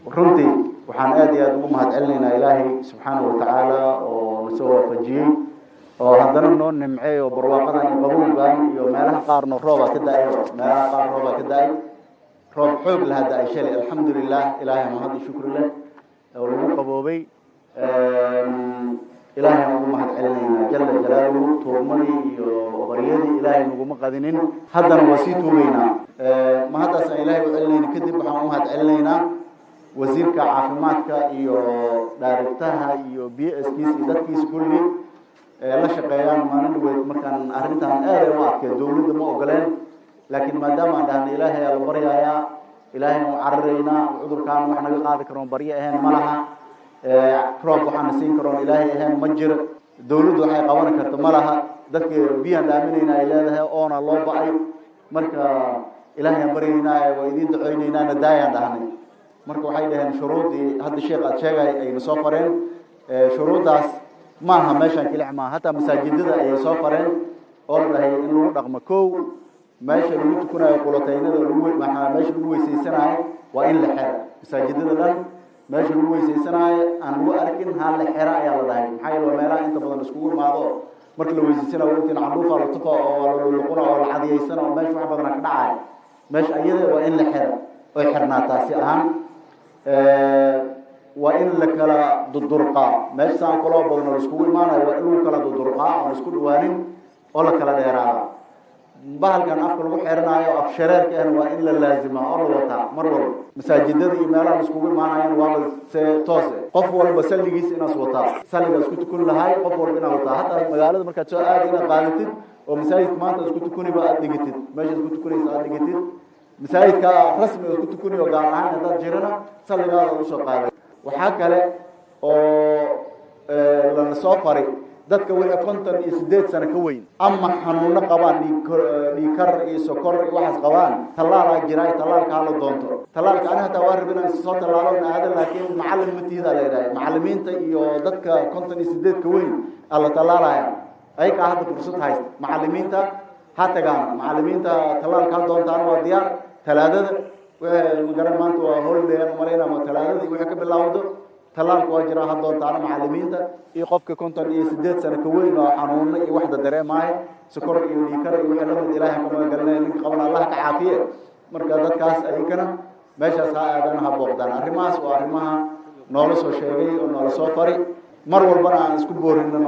runtii waxaan aad iyo aad ugu mahadcelinaynaa ilaahay subxaanahu watacaala oo nasoo waafajiyey oo haddana noo nimceey oo barwaaqadan iyo qabuulgan iyo meelaha qaarna rooba ka da-ay meelaha qaar rooba ka da-ay roob xoog laha da-ay shalay alxamdulilah ilaahay mahad iyo shukri leh oo lagu qaboobay ilaahay ugu mahadcelinaynaa jalla jalaaluhu tuugmadii iyo baryadii ilaahay naguma qadinin haddana waa sii tuugaynaa mahaddaas aan ilaahay u celinayna kadib waxaan u mahadcelinaynaa wasiirka caafimaadka iyo daarigtaha iyo BSkiisa iyo dadkiisa kulli la shaqeeyaan maalin dhaweyd markaan arrintan aad u adkay dawladda ma ogoleen laakiin maadaama aan dhahna ilaahay la baryayaa ilaahay u cararaynaa cudurkaan wax naga qaadi karoon baryo ahayn ma laha roob waxaan siin karoon ilaahay ahayn ma jiro dawladdu waxay qaban karto ma laha dadka biyahan dhaaminayna ay leedahay oona loo ba'ay marka ilaahay aan baryaynaa waa idiin ducaynaynaa nadaayaan dhahnay marka waxay dhaheen shuruudii hadda sheekh aad sheegay ayna soo fareen shuruudaas maaha meeshaan kilix maaha hataa masaajidada ayay soo fareen oo la dhahay in lagu dhaqmo kow meesha lagu tukanayo qulataynada meesha lagu weysaysanayo waa in la xiro masaajidada dhan meesha lagu weysaysanayo aan lagu arkin hal la xiro ayaa la dhahay maxaa yeele waa meelaha inta badan iskugu imaado marka la weysaysanayo intiin canduufa la tufa oo la luquna oo la cadiyaysana oo meesha wax badan ka dhacayo meesha ayada waa in la xiro oy xirnaataa si ahaan waa in la kala durdurqaa meesha saan kaloo badan oo iskugu imaanayo waa in lagu kala durdurqaa oo isku dhawaanin oo la kala dheeraada bahalkan afka lagu xiranayo af shareerka ahna waa in la laazima oo la wataa mar walba masaajidada iyo meelaha iskugu imaanayaan waa toos qof walba salligiisa inaas wataa salliga isku tukun lahay qof walba inaad wataa hataa magaalada markaad soo aadi inaad qaadatid oo masaajidka maanta isku tukuniba aad dhigatid meesha isku tukunaysa aad dhigatid masaajidka rasmi isku tukuni oo gaar ahaan haddaad jirana salligaada usoo qaaday waxaa kale oo lana soo faray dadka wixii 58 sano ka weyn ama xanuuno qabaan dhiig kar iyo sokor iyo waxaas qabaan talaalaa jiray talaalka la doonto talaalka anaga taa waa rabinaan soo talaalo aada laakiin macallin matiida la yiraahdo macallimiinta iyo dadka 58 ka weyn alla talaalaya ay ka hadda fursad haysto macallimiinta ha tagaan macallimiinta talaalka doontaan waa diyaar talaadada magaran maanta waa holiday ama malayna ma talaadada wixii ka bilaawdo talaalka waa jira ha doontaan macallimiinta iyo qofka 58 sano ka weyn oo xanuuno iyo waxda dareemaay sokor iyo dhiig kar iyo wixii la mid ilaahay kuma galnay in qabna Allah ka caafiye marka dadkaas ay kana meeshaas ha aadan ha booqdaan arrimahaas waa arrimaha noola soo sheegay oo noola soo fari mar walbana aan isku boorino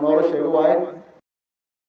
noola sheego waaye